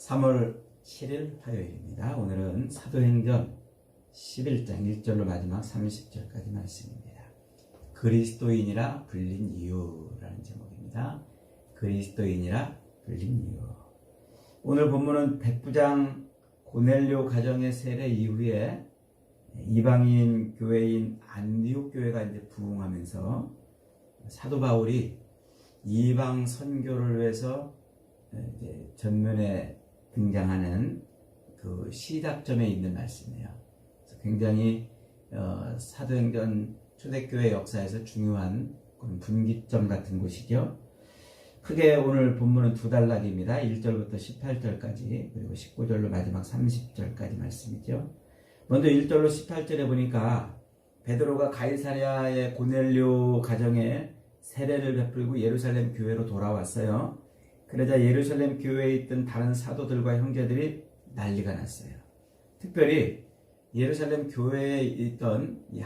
3월 7일 화요일입니다. 오늘은 사도행전 11장 1절로 마지막 30절까지 말씀입니다. 그리스도인이라 불린 이유라는 제목입니다. 그리스도인이라 불린 이유. 오늘 본문은 백부장 고넬료 가정의 세례 이후에 이방인 교회인 안디옥 교회가 이제 부흥하면서 사도 바울이 이방 선교를 위해서 이제 전면에 등장하는 그 시작점에 있는 말씀이에요. 그래서 굉장히 사도행전 초대교회 역사에서 중요한 그런 분기점 같은 곳이죠. 크게 오늘 본문은 두 단락입니다. 1절부터 18절까지 그리고 19절로 마지막 30절까지 말씀이죠. 먼저 1절로 18절에 보니까 베드로가 가이사랴의 고넬료 가정에 세례를 베풀고 예루살렘 교회로 돌아왔어요. 그러자 예루살렘 교회에 있던 다른 사도들과 형제들이 난리가 났어요. 특별히 예루살렘 교회에 있던 이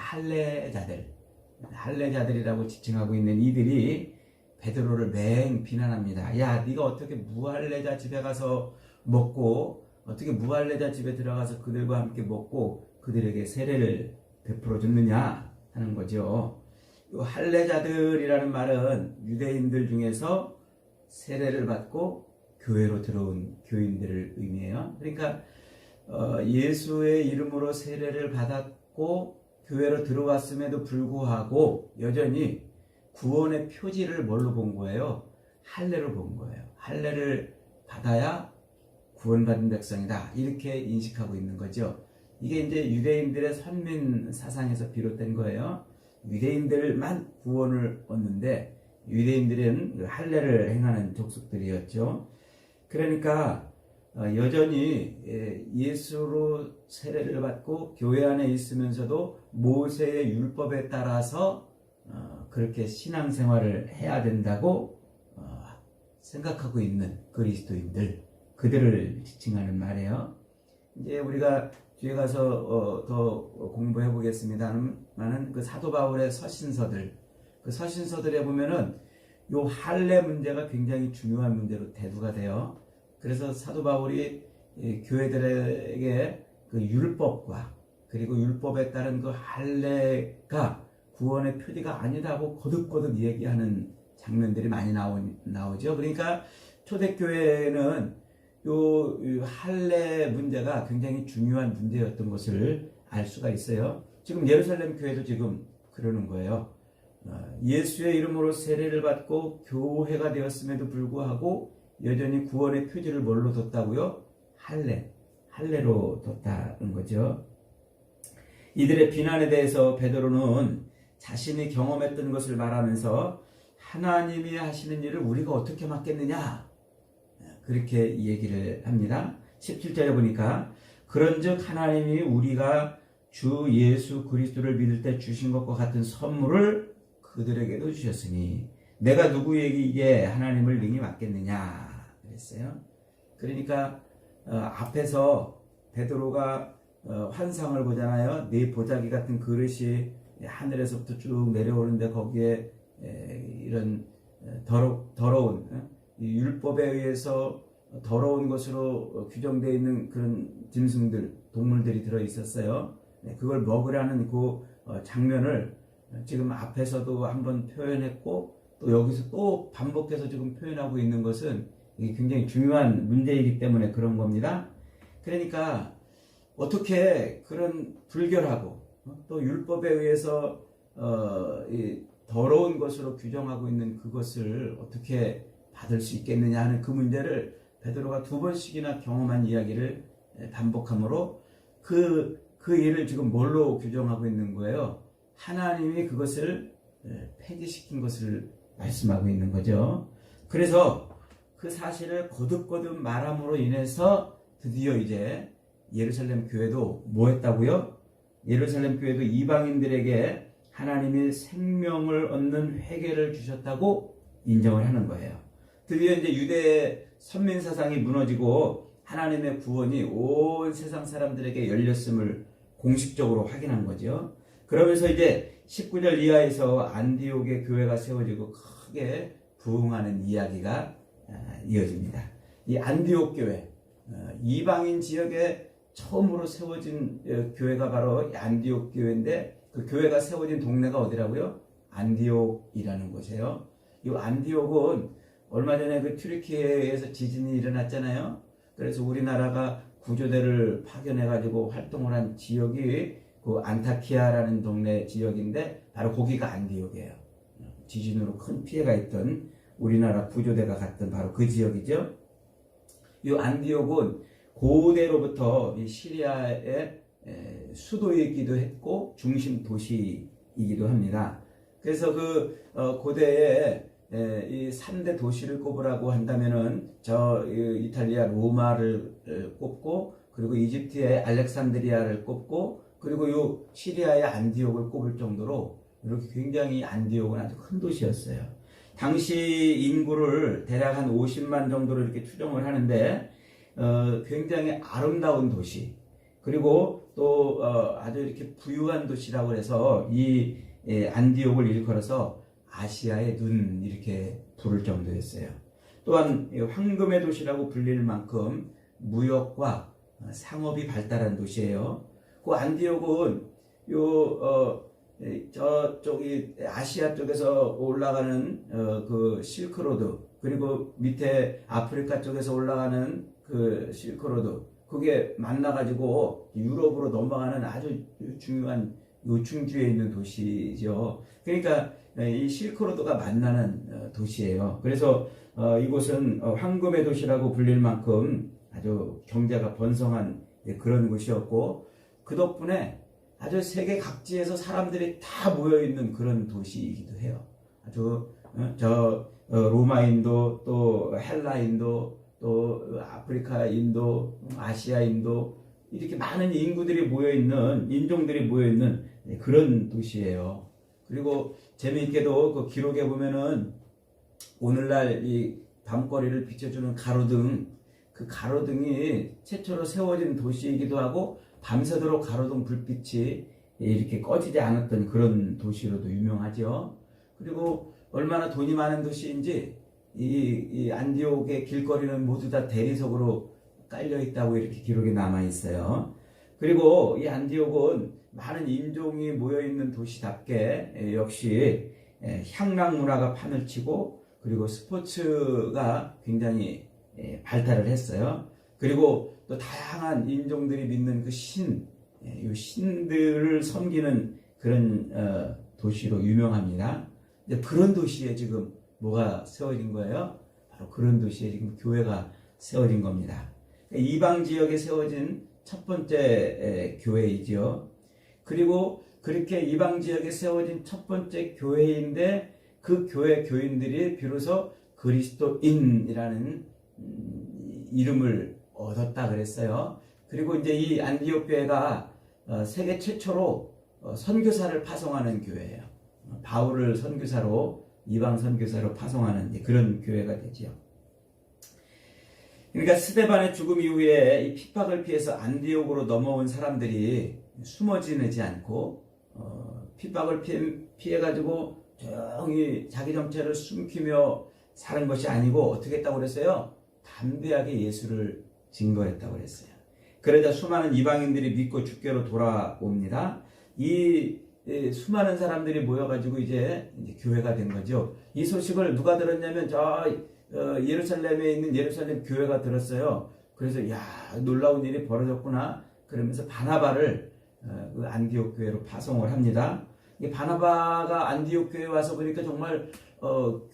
할례자들이라고 지칭하고 있는 이들이 베드로를 맹 비난합니다. 야, 네가 어떻게 무할례자 집에 가서 먹고 어떻게 무할례자 집에 들어가서 그들과 함께 먹고 그들에게 세례를 베풀어 줬느냐 하는 거죠. 이 할례자들이라는 말은 유대인들 중에서 세례를 받고 교회로 들어온 교인들을 의미해요. 그러니까 예수의 이름으로 세례를 받았고 교회로 들어왔음에도 불구하고 여전히 구원의 표지를 뭘로 본 거예요? 할례로 본 거예요. 할례를 받아야 구원받은 백성이다. 이렇게 인식하고 있는 거죠. 이게 이제 유대인들의 선민 사상에서 비롯된 거예요. 유대인들만 구원을 얻는데 유대인들은 할례를 행하는 족속들이었죠. 그러니까 여전히 예수로 세례를 받고 교회 안에 있으면서도 모세의 율법에 따라서 그렇게 신앙생활을 해야 된다고 생각하고 있는 그리스도인들, 그들을 지칭하는 말이에요. 이제 우리가 뒤에 가서 더 공부해 보겠습니다만은 그 사도 바울의 서신서들, 그 서신서들에 보면은 요 할례 문제가 굉장히 중요한 문제로 대두가 돼요. 그래서 사도 바울이 교회들에게 그 율법과 그리고 율법에 따른 그 할례가 구원의 표지가 아니다고 거듭거듭 얘기하는 장면들이 많이 나오죠. 그러니까 초대교회는 요 할례 문제가 굉장히 중요한 문제였던 것을 알 수가 있어요. 지금 예루살렘 교회도 지금 그러는 거예요. 예수의 이름으로 세례를 받고 교회가 되었음에도 불구하고 여전히 구원의 표지를 뭘로 뒀다고요? 할례로 뒀다는 거죠. 이들의 비난에 대해서 베드로는 자신이 경험했던 것을 말하면서 하나님이 하시는 일을 우리가 어떻게 막겠느냐, 그렇게 얘기를 합니다. 17절에 보니까 그런즉 하나님이 우리가 주 예수 그리스도를 믿을 때 주신 것과 같은 선물을 그들에게도 주셨으니 내가 누구에게 하나님을 능히 맡겠느냐 그랬어요. 그러니까 앞에서 베드로가 환상을 보잖아요. 네 보자기 같은 그릇이 하늘에서부터 쭉 내려오는데 거기에 이런 더러운 율법에 의해서 더러운 것으로 규정되어 있는 그런 짐승들, 동물들이 들어 있었어요. 그걸 먹으라는 그 장면을 지금 앞에서도 한번 표현했고 또 여기서 또 반복해서 지금 표현하고 있는 것은 이게 굉장히 중요한 문제이기 때문에 그런 겁니다. 그러니까 어떻게 그런 불결하고 또 율법에 의해서 이 더러운 것으로 규정하고 있는 그것을 어떻게 받을 수 있겠느냐 하는 그 문제를 베드로가 두 번씩이나 경험한 이야기를 반복함으로 그 일을 지금 뭘로 규정하고 있는 거예요? 하나님이 그것을 폐지시킨 것을 말씀하고 있는 거죠. 그래서 그 사실을 거듭거듭 말함으로 인해서 드디어 이제 예루살렘 교회도 뭐 했다고요? 예루살렘 교회도 이방인들에게 하나님이 생명을 얻는 회개를 주셨다고 인정을 하는 거예요. 드디어 이제 유대 선민 사상이 무너지고 하나님의 구원이 온 세상 사람들에게 열렸음을 공식적으로 확인한 거죠. 그러면서 이제 19절 이하에서 안디옥의 교회가 세워지고 크게 부흥하는 이야기가 이어집니다. 이 안디옥 교회, 이방인 지역에 처음으로 세워진 교회가 바로 안디옥 교회인데, 그 교회가 세워진 동네가 어디라고요? 안디옥이라는 곳이에요. 이 안디옥은 얼마 전에 그 튀르키예에서 지진이 일어났잖아요. 그래서 우리나라가 구조대를 파견해가지고 활동을 한 지역이 그 안타키아라는 동네 지역인데, 바로 거기가 안디옥이에요. 지진으로 큰 피해가 있던 우리나라 구조대가 갔던 바로 그 지역이죠. 이 안디옥은 고대로부터 이 시리아의 수도이기도 했고 중심 도시이기도 합니다. 그래서 그 고대에 이 3대 도시를 꼽으라고 한다면은 이탈리아 로마를 꼽고, 그리고 이집트의 알렉산드리아를 꼽고, 그리고 요 시리아의 안디옥을 꼽을 정도로 이렇게 굉장히 안디옥은 아주 큰 도시였어요. 당시 인구를 대략 한 50만 정도로 이렇게 추정을 하는데, 굉장히 아름다운 도시, 그리고 또 아주 이렇게 부유한 도시라고 해서 이 안디옥을 일컬어서 아시아의 눈 이렇게 부를 정도였어요. 또한 황금의 도시라고 불릴 만큼 무역과 상업이 발달한 도시예요. 그 안디옥은 저쪽이 아시아 쪽에서 올라가는 그 실크로드, 그리고 밑에 아프리카 쪽에서 올라가는 그 실크로드, 그게 만나가지고 유럽으로 넘어가는 아주 중요한 요충지에 있는 도시죠. 그러니까 이 실크로드가 만나는 도시예요. 그래서 이곳은 황금의 도시라고 불릴 만큼 아주 경제가 번성한 그런 곳이었고, 그 덕분에 아주 세계 각지에서 사람들이 다 모여있는 그런 도시이기도 해요. 아주 로마인도, 또 헬라인도, 또 아프리카인도, 아시아인도, 이렇게 많은 인구들이 모여있는, 인종들이 모여있는 그런 도시예요. 그리고 재미있게도 그 기록에 보면은 오늘날 이 밤거리를 비춰주는 가로등, 그 가로등이 최초로 세워진 도시이기도 하고, 밤새도록 가로등 불빛이 이렇게 꺼지지 않았던 그런 도시로도 유명하죠. 그리고 얼마나 돈이 많은 도시인지 이 안디옥의 길거리는 모두 다 대리석으로 깔려 있다고 이렇게 기록이 남아 있어요. 그리고 이 안디옥은 많은 인종이 모여 있는 도시답게 역시 향락 문화가 판을 치고, 그리고 스포츠가 굉장히 발달을 했어요. 그리고 또 다양한 인종들이 믿는 그 이 신들을 섬기는 그런 도시로 유명합니다. 근데 그런 도시에 지금 뭐가 세워진 거예요? 바로 그런 도시에 지금 교회가 세워진 겁니다. 이방 지역에 세워진 첫 번째 교회이죠. 그리고 그렇게 이방 지역에 세워진 첫 번째 교회인데, 그 교회 교인들이 비로소 그리스도인이라는 이름을 얻었다 그랬어요. 그리고 이제 이 안디옥 교회가 세계 최초로 선교사를 파송하는 교회예요. 바울을 선교사로, 이방 선교사로 파송하는 그런 교회가 되죠. 그러니까 스데반의 죽음 이후에 이 핍박을 피해서 안디옥으로 넘어온 사람들이 숨어 지내지 않고 핍박을 피해가지고 조용히 자기 정체를 숨기며 사는 것이 아니고 어떻게 했다고 그랬어요? 담대하게 예수를 증거했다고 그랬어요. 그러자 수많은 이방인들이 믿고 주께로 돌아옵니다. 이 수많은 사람들이 모여가지고 이제 교회가 된 거죠. 이 소식을 누가 들었냐면 예루살렘에 있는 예루살렘 교회가 들었어요. 그래서 야, 놀라운 일이 벌어졌구나 그러면서 바나바를 그 안디옥 교회로 파송을 합니다. 이 바나바가 안디옥 교회에 와서 보니까 정말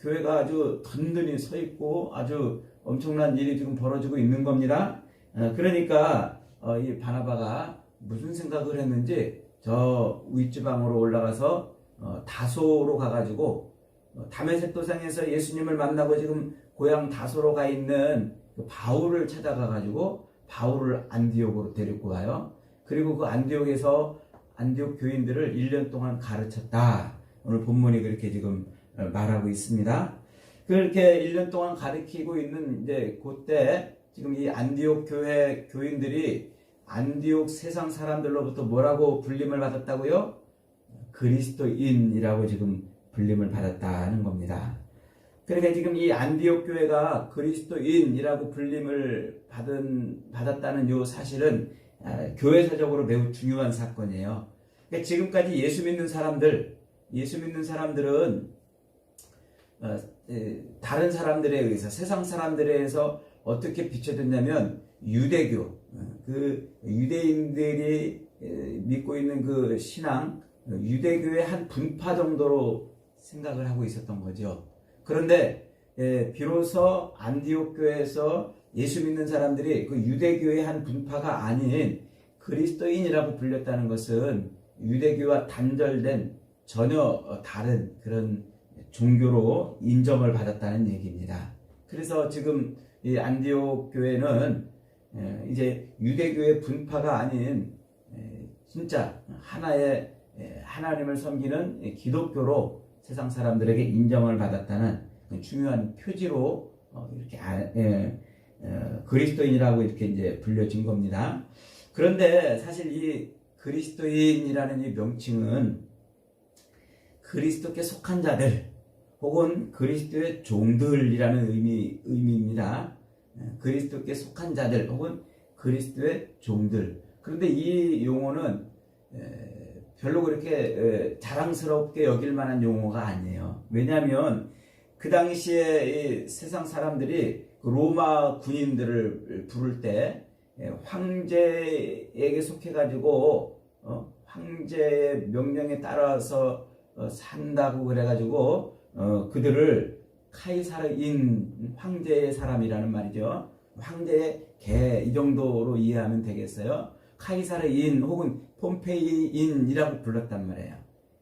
교회가 아주 든든히 서 있고 아주 엄청난 일이 지금 벌어지고 있는 겁니다. 그러니까 이 바나바가 무슨 생각을 했는지 저 윗지방으로 올라가서 다소로 가가지고 다메섹 도상에서 예수님을 만나고 지금 고향 다소로 가 있는 그 바울을 찾아가가지고 바울을 안디옥으로 데리고 와요. 그리고 그 안디옥에서 안디옥 교인들을 1년 동안 가르쳤다. 오늘 본문이 그렇게 지금 말하고 있습니다. 그렇게 1년 동안 가르치고 있는 이제 그때 지금 이 안디옥 교회 교인들이 안디옥 세상 사람들로부터 뭐라고 불림을 받았다고요? 그리스도인이라고 지금 불림을 받았다는 겁니다. 그러니까 지금 이 안디옥 교회가 그리스도인이라고 불림을 받았다는 요 사실은 교회사적으로 매우 중요한 사건이에요. 그러니까 지금까지 예수 믿는 사람들은 다른 사람들에 의해서, 세상 사람들에 의해서 어떻게 비춰졌냐면 유대교, 그 유대인들이 믿고 있는 그 신앙, 유대교의 한 분파 정도로 생각을 하고 있었던 거죠. 그런데 비로소 안디옥 교회에서 예수 믿는 사람들이 그 유대교의 한 분파가 아닌 그리스도인이라고 불렸다는 것은 유대교와 단절된 전혀 다른 그런 종교로 인정을 받았다는 얘기입니다. 그래서 지금 이 안디옥 교회는 이제 유대교의 분파가 아닌 진짜 하나의 하나님을 섬기는 기독교로 세상 사람들에게 인정을 받았다는 중요한 표지로 이렇게 그리스도인이라고 이렇게 이제 불려진 겁니다. 그런데 사실 이 그리스도인이라는 이 명칭은 그리스도께 속한 자들 혹은 그리스도의 종들이라는 의미입니다. 그리스도께 속한 자들 혹은 그리스도의 종들. 그런데 이 용어는 별로 그렇게 자랑스럽게 여길 만한 용어가 아니에요. 왜냐하면 그 당시에 이 세상 사람들이 로마 군인들을 부를 때 황제에게 속해가지고 황제의 명령에 따라서 산다고 그래가지고 그들을 카이사르인 황제의 사람이라는 말이죠. 황제의 개 이 정도로 이해하면 되겠어요. 카이사르인 혹은 폼페이인이라고 불렀단 말이에요.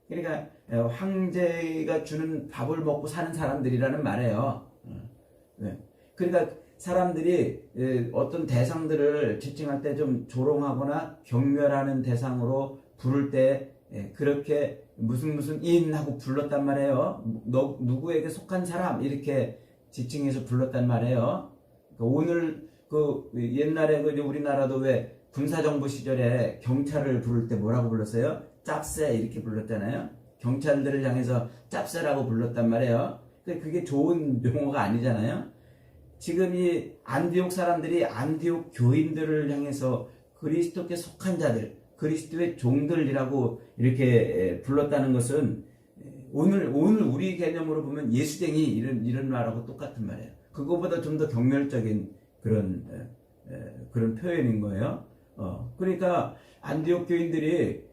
그러니까 황제가 주는 밥을 먹고 사는 사람들이라는 말이에요. 그러니까 사람들이 어떤 대상들을 지칭할 때 좀 조롱하거나 경멸하는 대상으로 부를 때 그렇게 무슨 인하고 불렀단 말이에요. 누구에게 속한 사람 이렇게 지칭해서 불렀단 말이에요. 오늘 그 옛날에 그 우리나라도 왜 군사정부 시절에 경찰을 부를 때 뭐라고 불렀어요? 짭새 이렇게 불렀잖아요. 경찰들을 향해서 짭새라고 불렀단 말이에요. 그게 좋은 용어가 아니잖아요. 지금 이 안디옥 사람들이 안디옥 교인들을 향해서 그리스도께 속한 자들, 그리스도의 종들이라고 이렇게 불렀다는 것은 오늘 우리 개념으로 보면 예수쟁이 이런 말하고 똑같은 말이에요. 그거보다 좀 더 경멸적인 그런 표현인 거예요. 그러니까 안디옥 교인들이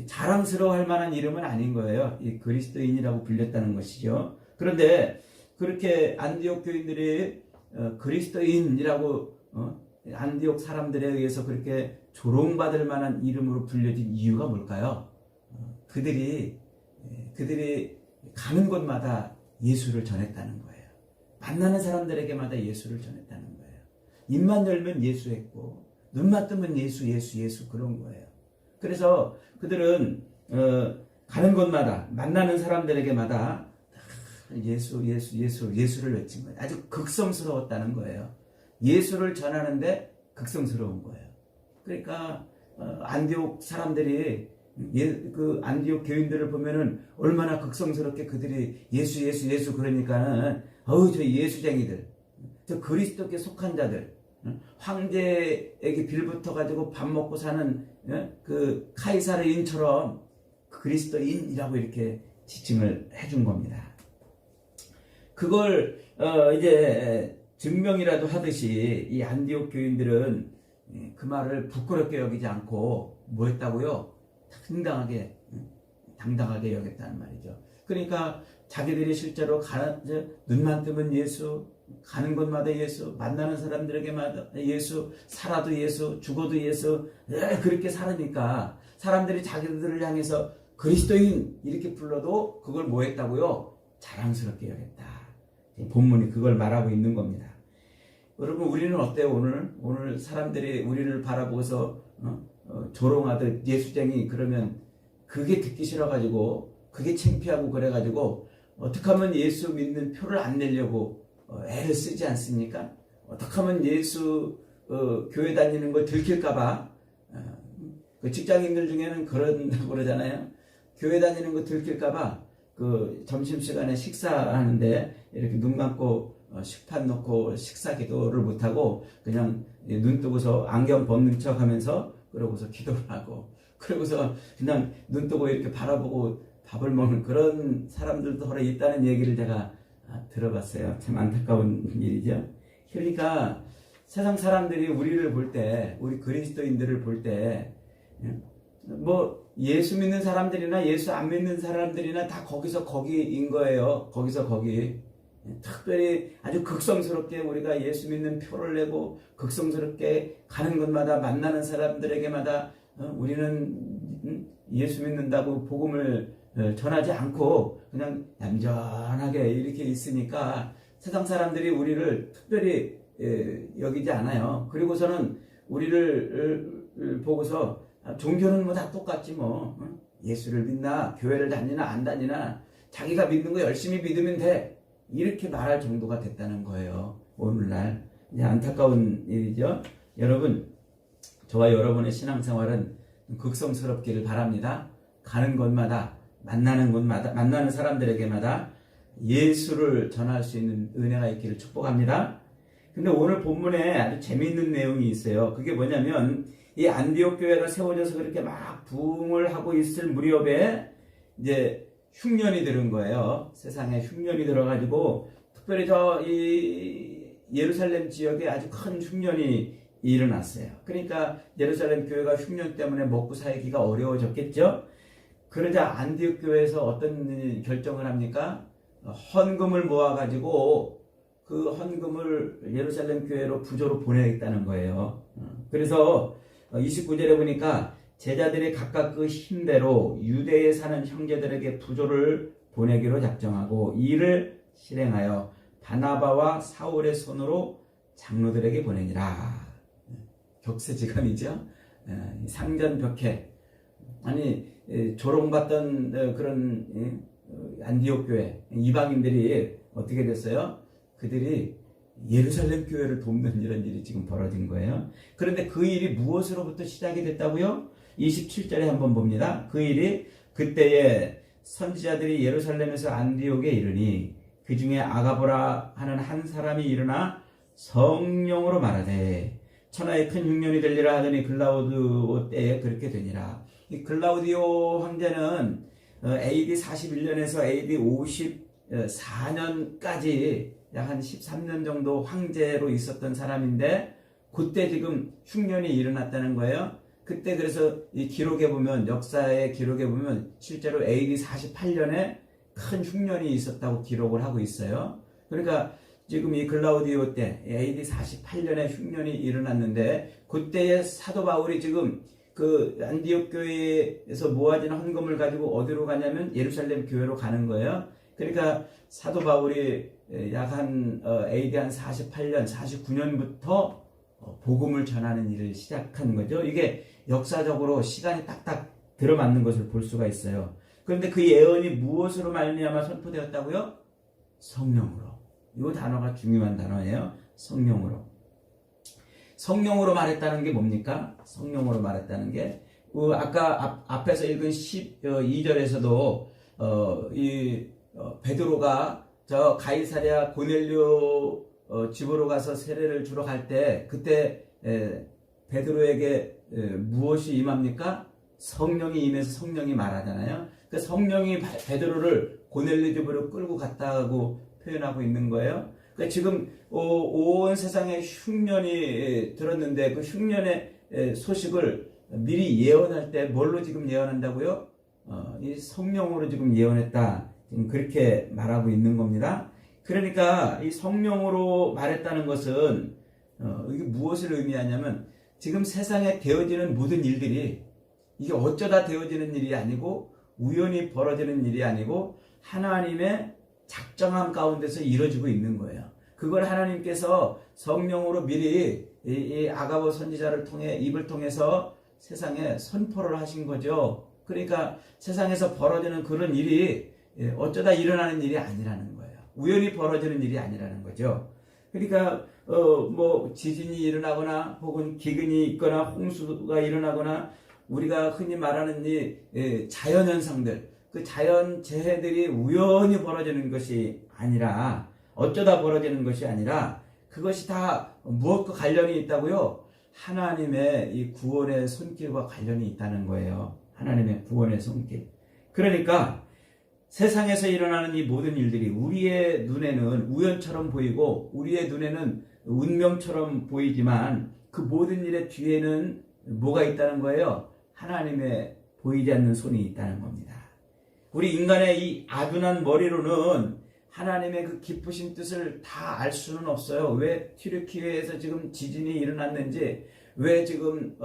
자랑스러워할 만한 이름은 아닌 거예요. 이 그리스도인이라고 불렸다는 것이죠. 그런데 그렇게 안디옥 교인들이 그리스도인이라고 안디옥 사람들에 의해서 그렇게 조롱받을 만한 이름으로 불려진 이유가 뭘까요? 그들이 가는 곳마다 예수를 전했다는 거예요. 만나는 사람들에게마다 예수를 전했다는 거예요. 입만 열면 예수했고 눈만 뜨면 예수 그런 거예요. 그래서 그들은 가는 곳마다 만나는 사람들에게마다 예수를 외친 거예요. 아주 극성스러웠다는 거예요. 예수를 전하는데 극성스러운 거예요. 그러니까 안디옥 사람들이 그 안디옥 교인들을 보면은 얼마나 극성스럽게 그들이 예수 그러니까는 저 예수쟁이들, 저 그리스도께 속한 자들, 황제에게 빌붙어 가지고 밥 먹고 사는 그 카이사르인처럼 그리스도인이라고 이렇게 지칭을 해준 겁니다. 그걸 이제 증명이라도 하듯이 이 안디옥 교인들은 그 말을 부끄럽게 여기지 않고 뭐 했다고요? 당당하게 여겼다는 말이죠. 그러니까 자기들이 실제로 눈만 뜨면 예수, 가는 곳마다 예수, 만나는 사람들에게마다 예수, 살아도 예수, 죽어도 예수, 그렇게 살으니까 사람들이 자기들을 향해서 그리스도인 이렇게 불러도 그걸 뭐 했다고요? 자랑스럽게 여겼다. 본문이 그걸 말하고 있는 겁니다. 여러분, 우리는 어때요? 오늘 사람들이 우리를 바라보고서 조롱하듯 예수쟁이 그러면 그게 듣기 싫어가지고 그게 창피하고 그래가지고 어떻게 하면 예수 믿는 표를 안 내려고 애를 쓰지 않습니까? 어떻게 하면 예수 교회 다니는 거 들킬까봐 그 직장인들 중에는 그런다고 그러잖아요. 교회 다니는 거 들킬까봐 그 점심시간에 식사하는데 이렇게 눈 감고 식판 놓고 식사 기도를 못하고 그냥 눈 뜨고서 안경 벗는 척 하면서 그러고서 기도를 하고 그러고서 그냥 눈 뜨고 이렇게 바라보고 밥을 먹는 그런 사람들도 허러 있다는 얘기를 제가 들어봤어요. 참 안타까운 일이죠. 그러니까 세상 사람들이 우리를 볼 때, 우리 그리스도인들을 볼 때, 뭐 예수 믿는 사람들이나 예수 안 믿는 사람들이나 다 거기서 거기인 거예요. 거기서 거기. 특별히 아주 극성스럽게 우리가 예수 믿는 표를 내고 극성스럽게 가는 곳마다 만나는 사람들에게마다 우리는 예수 믿는다고 복음을 전하지 않고 그냥 얌전하게 이렇게 있으니까 세상 사람들이 우리를 특별히 여기지 않아요. 그리고서는 우리를 보고서 종교는 뭐 다 똑같지 뭐. 예수를 믿나 교회를 다니나 안 다니나 자기가 믿는 거 열심히 믿으면 돼. 이렇게 말할 정도가 됐다는 거예요. 오늘날. 이제 안타까운 일이죠. 여러분, 저와 여러분의 신앙생활은 극성스럽기를 바랍니다. 가는 곳마다 만나는 곳마다 만나는 사람들에게마다 예수를 전할 수 있는 은혜가 있기를 축복합니다. 근데 오늘 본문에 아주 재미있는 내용이 있어요. 그게 뭐냐면 이 안디옥 교회가 세워져서 그렇게 막 부흥을 하고 있을 무렵에 이제 흉년이 들은 거예요. 세상에 흉년이 들어가지고 특별히 이 예루살렘 지역에 아주 큰 흉년이 일어났어요. 그러니까 예루살렘 교회가 흉년 때문에 먹고 살기가 어려워졌겠죠. 그러자 안디옥 교회에서 어떤 결정을 합니까? 헌금을 모아가지고 그 헌금을 예루살렘 교회로 부조로 보내겠다는 거예요. 그래서 29절에 보니까 제자들이 각각 그 힘대로 유대에 사는 형제들에게 부조를 보내기로 작정하고 이를 실행하여 바나바와 사울의 손으로 장로들에게 보내니라. 격세지감이죠. 상전벽해. 아니 조롱받던 그런 안디옥 교회 이방인들이 어떻게 됐어요? 그들이 예루살렘 교회를 돕는 이런 일이 지금 벌어진 거예요. 그런데 그 일이 무엇으로부터 시작이 됐다고요? 27절에 한번 봅니다. 그 일이 그때에 선지자들이 예루살렘에서 안디옥에 이르니 그 중에 아가보라 하는 한 사람이 일어나 성령으로 말하되 천하에 큰 흉년이 되리라 하더니 글라우디오 때에 그렇게 되니라. 이 글라우디오 황제는 AD 41년에서 AD 54년까지 약 한 13년 정도 황제로 있었던 사람인데 그때 지금 흉년이 일어났다는 거예요. 그때 그래서 이 기록에 보면 역사의 기록에 보면 실제로 AD 48년에 큰 흉년이 있었다고 기록을 하고 있어요. 그러니까 지금 이 글라우디오 때 AD 48년에 흉년이 일어났는데 그때의 사도 바울이 지금 그 안디옥 교회에서 모아진 헌금을 가지고 어디로 가냐면 예루살렘 교회로 가는 거예요. 그러니까 사도 바울이 약 한 AD 한 48년, 49년부터 복음을 전하는 일을 시작한 거죠. 이게 역사적으로 시간이 딱딱 들어맞는 것을 볼 수가 있어요. 그런데 그 예언이 무엇으로 말미암아 선포되었다고요? 성령으로. 이 단어가 중요한 단어예요. 성령으로. 성령으로 말했다는 게 뭡니까? 성령으로 말했다는 게 아까 앞에서 읽은 12절에서도 베드로가 저 가이사랴 고넬료 집으로 가서 세례를 주러 갈 때 그때 베드로에게 무엇이 임합니까? 성령이 임해서 성령이 말하잖아요. 그 성령이 베드로를 고넬료 집으로 끌고 갔다고 표현하고 있는 거예요. 그러니까 지금 온 세상에 흉년이 들었는데 그 흉년의 소식을 미리 예언할 때 뭘로 지금 예언한다고요? 이 성령으로 지금 예언했다. 지금 그렇게 말하고 있는 겁니다. 그러니까 이 성령으로 말했다는 것은 이게 무엇을 의미하냐면 지금 세상에 되어지는 모든 일들이 이게 어쩌다 되어지는 일이 아니고 우연히 벌어지는 일이 아니고 하나님의 작정함 가운데서 이루어지고 있는 거예요. 그걸 하나님께서 성령으로 미리 이 아가보 선지자를 통해 입을 통해서 세상에 선포를 하신 거죠. 그러니까 세상에서 벌어지는 그런 일이 어쩌다 일어나는 일이 아니라는 거예요. 우연히 벌어지는 일이 아니라는 거죠. 그러니까 뭐 지진이 일어나거나 혹은 기근이 있거나 홍수가 일어나거나 우리가 흔히 말하는 이 자연현상들 그 자연 재해들이 우연히 벌어지는 것이 아니라, 어쩌다 벌어지는 것이 아니라, 그것이 다 무엇과 관련이 있다고요? 하나님의 이 구원의 손길과 관련이 있다는 거예요. 하나님의 구원의 손길. 그러니까 세상에서 일어나는 이 모든 일들이 우리의 눈에는 우연처럼 보이고 우리의 눈에는 운명처럼 보이지만 그 모든 일의 뒤에는 뭐가 있다는 거예요? 하나님의 보이지 않는 손이 있다는 겁니다. 우리 인간의 이 아둔한 머리로는 하나님의 그 깊으신 뜻을 다 알 수는 없어요. 왜 튀르키예에서 지금 지진이 일어났는지, 왜 지금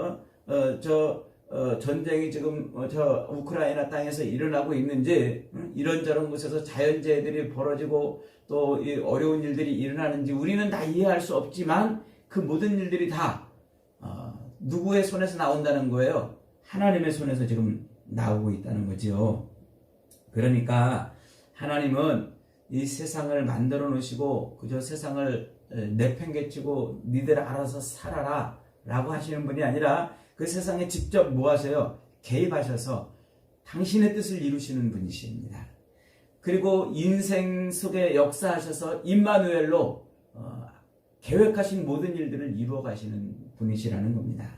전쟁이 지금 저 우크라이나 땅에서 일어나고 있는지, 이런저런 곳에서 자연재해들이 벌어지고 또 이 어려운 일들이 일어나는지 우리는 다 이해할 수 없지만 그 모든 일들이 다 누구의 손에서 나온다는 거예요? 하나님의 손에서 지금 나오고 있다는 거죠. 그러니까 하나님은 이 세상을 만들어 놓으시고 그저 세상을 내팽개치고 니들 알아서 살아라 라고 하시는 분이 아니라 그 세상에 직접 뭐 하세요? 개입하셔서 당신의 뜻을 이루시는 분이십니다. 그리고 인생 속에 역사하셔서 임마누엘로 계획하신 모든 일들을 이루어 가시는 분이시라는 겁니다.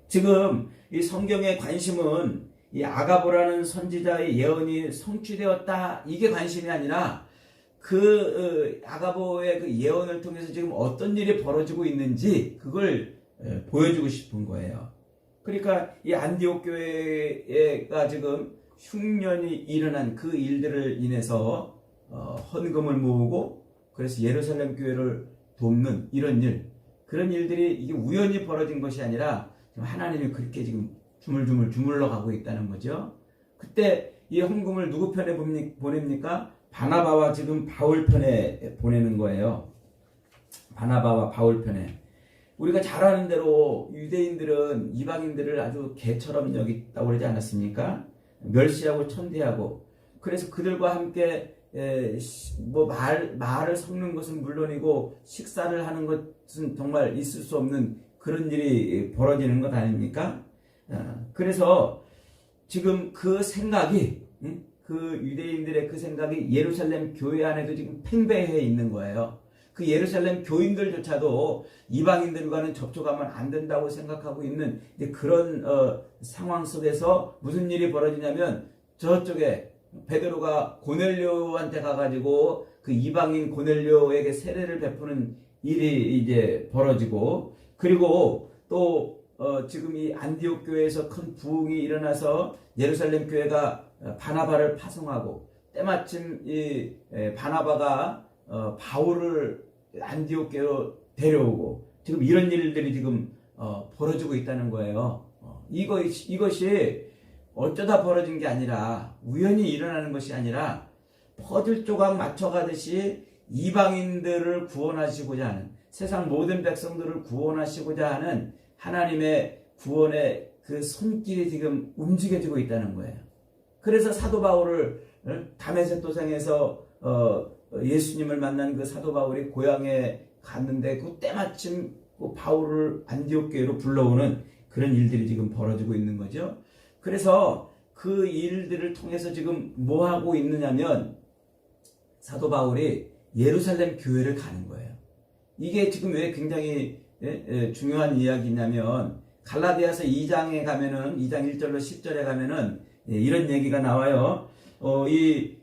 지금 이 성경의 관심은 이 아가보라는 선지자의 예언이 성취되었다, 이게 관심이 아니라 그 아가보의 그 예언을 통해서 지금 어떤 일이 벌어지고 있는지 그걸 보여주고 싶은 거예요. 그러니까 이 안디옥 교회가 지금 흉년이 일어난 그 일들을 인해서 헌금을 모으고 그래서 예루살렘 교회를 돕는 이런 일, 그런 일들이 이게 우연히 벌어진 것이 아니라 하나님이 그렇게 지금 주물주물 주물러 가고 있다는 거죠. 그때 이 헌금을 누구 편에 보냅니까? 바나바와 지금 바울 편에 보내는 거예요. 바나바와 바울 편에. 우리가 잘 아는 대로 유대인들은 이방인들을 아주 개처럼 여겼다고 그러지 않았습니까? 멸시하고 천대하고. 그래서 그들과 함께 말을 섞는 것은 물론이고 식사를 하는 것은 정말 있을 수 없는 그런 일이 벌어지는 것 아닙니까? 그래서 지금 그 생각이, 그 유대인들의 그 생각이 예루살렘 교회 안에도 지금 팽배해 있는 거예요. 그 예루살렘 교인들조차도 이방인들과는 접촉하면 안 된다고 생각하고 있는 그런 상황 속에서 무슨 일이 벌어지냐면, 저쪽에 베드로가 고넬료한테 가가지고 그 이방인 고넬료에게 세례를 베푸는 일이 이제 벌어지고, 그리고 또 지금 이 안디옥 교회에서 큰 부흥이 일어나서 예루살렘 교회가 바나바를 파송하고, 때마침 이 바나바가 바울을 안디옥 교회로 데려오고, 지금 이런 일들이 지금 벌어지고 있다는 거예요. 이것이 어쩌다 벌어진 게 아니라, 우연히 일어나는 것이 아니라 퍼즐 조각 맞춰가듯이 이방인들을 구원하시고자 하는, 세상 모든 백성들을 구원하시고자 하는 하나님의 구원의 그 손길이 지금 움직여지고 있다는 거예요. 그래서 사도 바울을 다메섹 도상에서 예수님을 만난 그 사도 바울이 고향에 갔는데 그 때마침 그 바울을 안디옥 교회로 불러오는 그런 일들이 지금 벌어지고 있는 거죠. 그래서 그 일들을 통해서 지금 뭐 하고 있느냐면, 사도 바울이 예루살렘 교회를 가는 거예요. 이게 지금 왜 굉장히 중요한 이야기냐면, 갈라디아서 2장에 가면은 2장 1절로 10절에 가면은 이런 얘기가 나와요. 이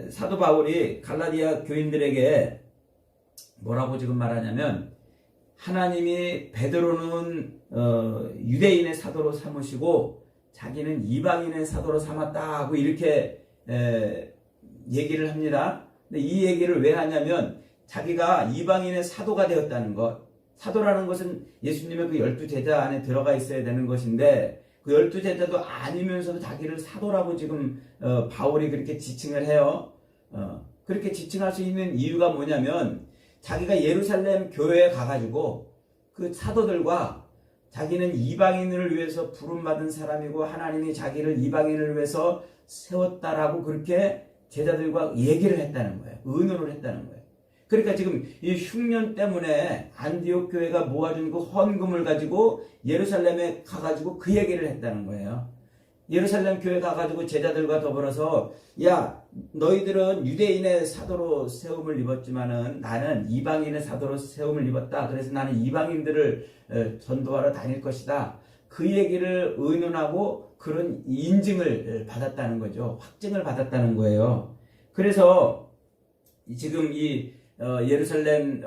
사도 바울이 갈라디아 교인들에게 뭐라고 지금 말하냐면, 하나님이 베드로는 유대인의 사도로 삼으시고 자기는 이방인의 사도로 삼았다 하고 이렇게 얘기를 합니다. 근데 이 얘기를 왜 하냐면, 자기가 이방인의 사도가 되었다는 것, 사도라는 것은 예수님의 그 12제자 안에 들어가 있어야 되는 것인데, 그 12제자도 아니면서도 자기를 사도라고 지금 바울이 그렇게 지칭을 해요. 그렇게 지칭할 수 있는 이유가 뭐냐면, 자기가 예루살렘 교회에 가가지고 그 사도들과 자기는 이방인을 위해서 부름받은 사람이고 하나님이 자기를 이방인을 위해서 세웠다라고 그렇게 제자들과 얘기를 했다는 거예요. 의논을 했다는 거예요. 그러니까 지금 이 흉년 때문에 안디옥 교회가 모아준 그 헌금을 가지고 예루살렘에 가가지고 그 얘기를 했다는 거예요. 예루살렘 교회 가가지고 제자들과 더불어서 야 너희들은 유대인의 사도로 세움을 입었지만은 나는 이방인의 사도로 세움을 입었다. 그래서 나는 이방인들을 전도하러 다닐 것이다. 그 얘기를 의논하고 그런 인증을 받았다는 거죠. 확증을 받았다는 거예요. 그래서 지금 이 예루살렘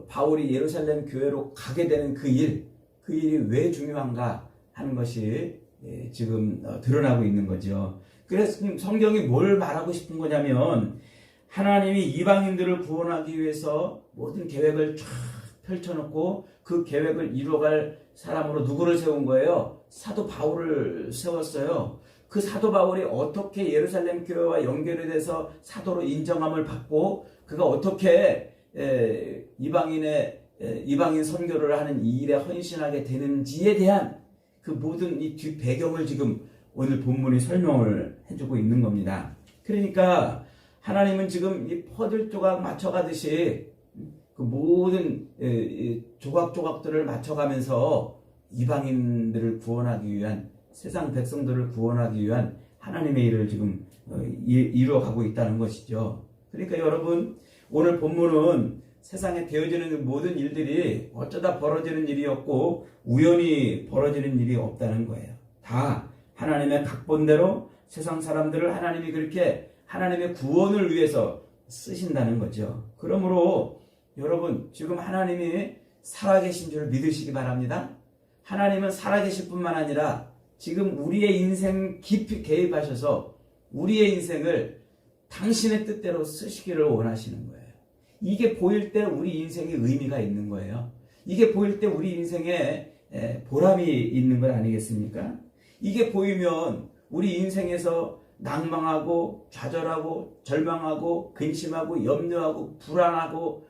바울이 예루살렘 교회로 가게 되는 그 일이 왜 중요한가 하는 것이 지금 드러나고 있는 거죠. 그래서 성경이 뭘 말하고 싶은 거냐면 하나님이 이방인들을 구원하기 위해서 모든 계획을 쫙 펼쳐놓고 그 계획을 이루어갈 사람으로 누구를 세운 거예요? 사도 바울을 세웠어요. 그 사도 바울이 어떻게 예루살렘 교회와 연결이 돼서 사도로 인정함을 받고 그가 어떻게 이방인 선교를 하는 이 일에 헌신하게 되는지에 대한 그 모든 이 뒷 배경을 지금 오늘 본문이 설명을 해주고 있는 겁니다. 그러니까 하나님은 지금 이 퍼즐 조각 맞춰가듯이 그 모든 조각조각들을 맞춰가면서 이방인들을 구원하기 위한 세상 백성들을 구원하기 위한 하나님의 일을 지금 이루어가고 있다는 것이죠. 그러니까 여러분 오늘 본문은 세상에 되어지는 모든 일들이 어쩌다 벌어지는 일이었고 우연히 벌어지는 일이 없다는 거예요. 다 하나님의 각본대로 세상 사람들을 하나님이 그렇게 하나님의 구원을 위해서 쓰신다는 거죠. 그러므로 여러분 지금 하나님이 살아계신 줄 믿으시기 바랍니다. 하나님은 살아계실 뿐만 아니라 지금 우리의 인생 깊이 개입하셔서 우리의 인생을 당신의 뜻대로 쓰시기를 원하시는 거예요. 이게 보일 때 우리 인생에 의미가 있는 거예요. 이게 보일 때 우리 인생에 보람이 있는 것 아니겠습니까? 이게 보이면 우리 인생에서 낭망하고 좌절하고 절망하고 근심하고 염려하고 불안하고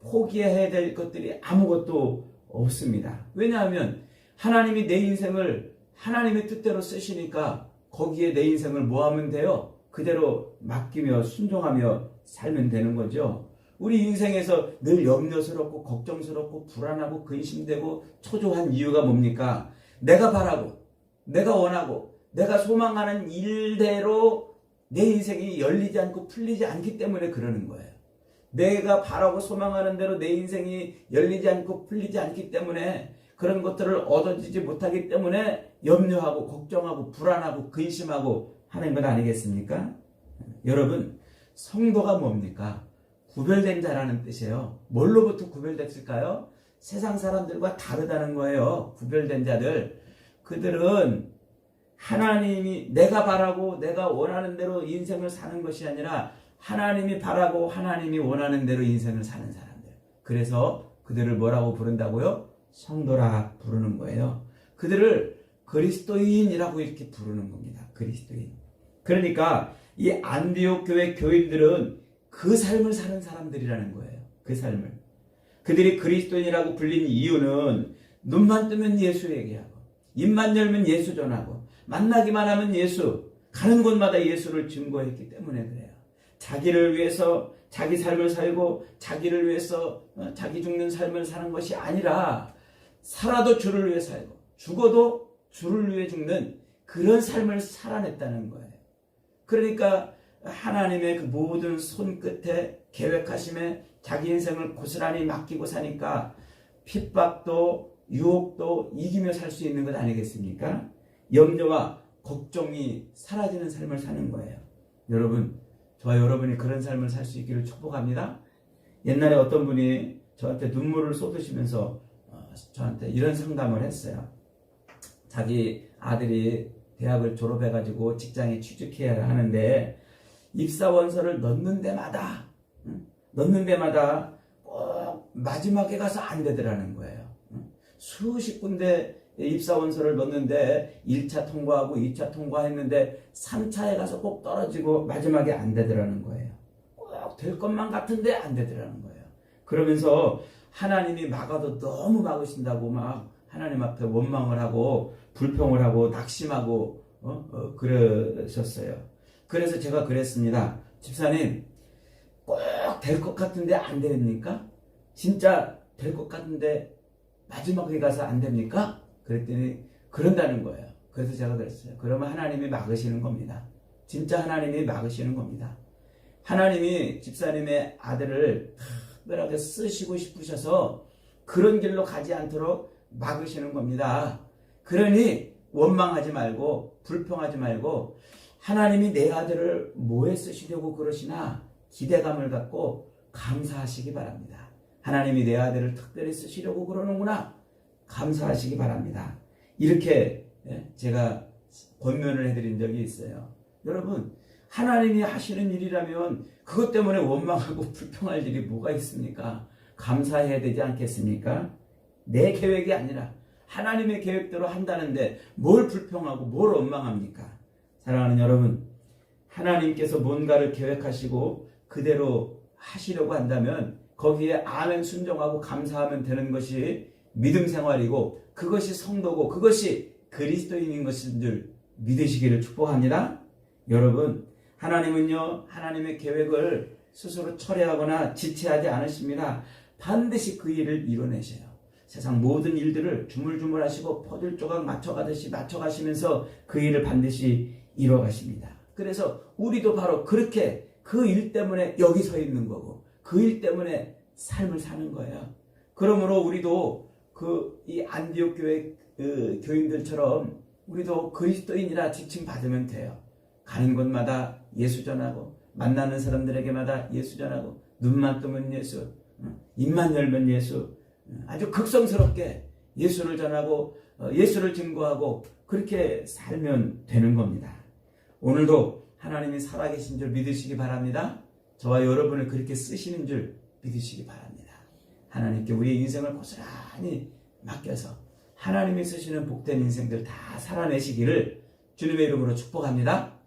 포기해야 될 것들이 아무것도 없습니다. 왜냐하면 하나님이 내 인생을 하나님의 뜻대로 쓰시니까 거기에 내 인생을 뭐 하면 돼요? 그대로 맡기며 순종하며 살면 되는 거죠. 우리 인생에서 늘 염려스럽고 걱정스럽고 불안하고 근심되고 초조한 이유가 뭡니까? 내가 바라고 내가 원하고 내가 소망하는 일대로 내 인생이 열리지 않고 풀리지 않기 때문에 그러는 거예요. 내가 바라고 소망하는 대로 내 인생이 열리지 않고 풀리지 않기 때문에 그런 것들을 얻어지지 못하기 때문에 염려하고 걱정하고 불안하고 근심하고 하는 것 아니겠습니까? 여러분 성도가 뭡니까? 구별된 자라는 뜻이에요. 뭘로부터 구별됐을까요? 세상 사람들과 다르다는 거예요. 구별된 자들. 그들은 하나님이 내가 바라고 내가 원하는 대로 인생을 사는 것이 아니라 하나님이 바라고 하나님이 원하는 대로 인생을 사는 사람들. 그래서 그들을 뭐라고 부른다고요? 성도라 부르는 거예요. 그들을 그리스도인이라고 이렇게 부르는 겁니다. 그리스도인. 그러니까 이 안디옥 교회 교인들은 그 삶을 사는 사람들이라는 거예요. 그 삶을. 그들이 그리스도인이라고 불린 이유는 눈만 뜨면 예수 얘기하고 입만 열면 예수 전하고 만나기만 하면 예수, 가는 곳마다 예수를 증거했기 때문에 그래요. 자기를 위해서 자기 삶을 살고 자기를 위해서 자기 죽는 삶을 사는 것이 아니라 살아도 주를 위해 살고 죽어도 주를 위해 죽는 그런 삶을 살아냈다는 거예요. 그러니까 하나님의 그 모든 손끝에 계획하심에 자기 인생을 고스란히 맡기고 사니까 핍박도 유혹도 이기며 살 수 있는 것 아니겠습니까? 염려와 걱정이 사라지는 삶을 사는 거예요. 여러분, 저와 여러분이 그런 삶을 살 수 있기를 축복합니다. 옛날에 어떤 분이 저한테 눈물을 쏟으시면서 저한테 이런 상담을 했어요. 자기 아들이 대학을 졸업해가지고 직장에 취직해야 하는데 입사원서를 넣는 데마다 꼭 마지막에 가서 안 되더라는 거예요. 수십 군데 입사원서를 넣는데 1차 통과하고 2차 통과했는데 3차에 가서 꼭 떨어지고 마지막에 안 되더라는 거예요. 꼭 될 것만 같은데 안 되더라는 거예요. 그러면서 하나님이 막아도 너무 막으신다고 막 하나님 앞에 원망을 하고 불평을 하고 낙심하고 그러셨어요. 그래서 제가 그랬습니다. 집사님, 꼭 될 것 같은데 안 됩니까? 진짜 될 것 같은데 마지막에 가서 안 됩니까? 그랬더니 그런다는 거예요. 그래서 제가 그랬어요. 그러면 하나님이 막으시는 겁니다. 진짜 하나님이 막으시는 겁니다. 하나님이 집사님의 아들을 특별하게 쓰시고 싶으셔서 그런 길로 가지 않도록 막으시는 겁니다. 그러니 원망하지 말고 불평하지 말고 하나님이 내 아들을 뭐에 쓰시려고 그러시나 기대감을 갖고 감사하시기 바랍니다. 하나님이 내 아들을 특별히 쓰시려고 그러는구나. 감사하시기 바랍니다. 이렇게 제가 권면을 해드린 적이 있어요. 여러분, 하나님이 하시는 일이라면 그것 때문에 원망하고 불평할 일이 뭐가 있습니까? 감사해야 되지 않겠습니까? 내 계획이 아니라 하나님의 계획대로 한다는데 뭘 불평하고 뭘 원망합니까? 사랑하는 여러분, 하나님께서 뭔가를 계획하시고 그대로 하시려고 한다면 거기에 아멘 순종하고 감사하면 되는 것이 믿음 생활이고 그것이 성도고 그것이 그리스도인인 것인 줄 믿으시기를 축복합니다. 여러분, 하나님은요, 하나님의 계획을 스스로 철회하거나 지체하지 않으십니다. 반드시 그 일을 이뤄내셔요. 세상 모든 일들을 주물주물 하시고 퍼즐 조각 맞춰가듯이 맞춰가시면서 그 일을 반드시 이뤄가십니다. 그래서 우리도 바로 그렇게 그 일 때문에 여기 서 있는 거고 그 일 때문에 삶을 사는 거예요. 그러므로 우리도 이 안디옥 교회 교인들처럼 우리도 그리스도인이라 지칭 받으면 돼요. 가는 곳마다 예수 전하고 만나는 사람들에게마다 예수 전하고 눈만 뜨면 예수, 입만 열면 예수, 아주 극성스럽게 예수를 전하고 예수를 증거하고 그렇게 살면 되는 겁니다. 오늘도 하나님이 살아계신 줄 믿으시기 바랍니다. 저와 여러분을 그렇게 쓰시는 줄 믿으시기 바랍니다. 하나님께 우리의 인생을 고스란히 맡겨서 하나님이 쓰시는 복된 인생들 다 살아내시기를 주님의 이름으로 축복합니다.